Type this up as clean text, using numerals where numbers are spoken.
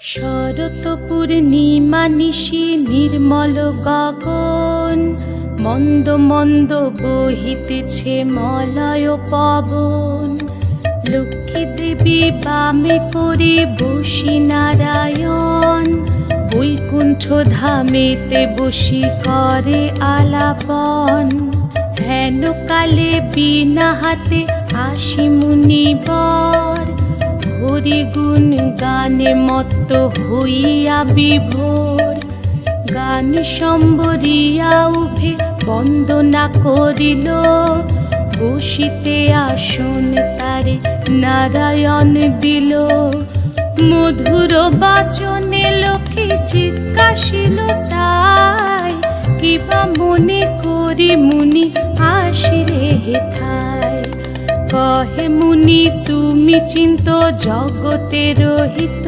শরৎ পূর্ণিমা নিশি নির্মল গগন, মন্দ মন্দ বহিতেছে মলয় পবন। লক্ষ্মী দেবী বামে করে বসি নারায়ণ, বৈকুণ্ঠ ধামেতে বসি করে আলাপন। হেন কালে বিনা হাতে আসি মুনিবর, হরি গুণ গানে মত্ত হইয়া বিভোর। গান সম্বরিয়া উভে বন্দনা করিল, বসিতে আসন তারে নারায়ণ দিল। মধুর বাচনে লোকে জিজ্ঞাসিল তাই, কিবা মনে করি মুনি আসিরে হেথায়। কহে মুনি তুমি চিন্ত জগতের হিত,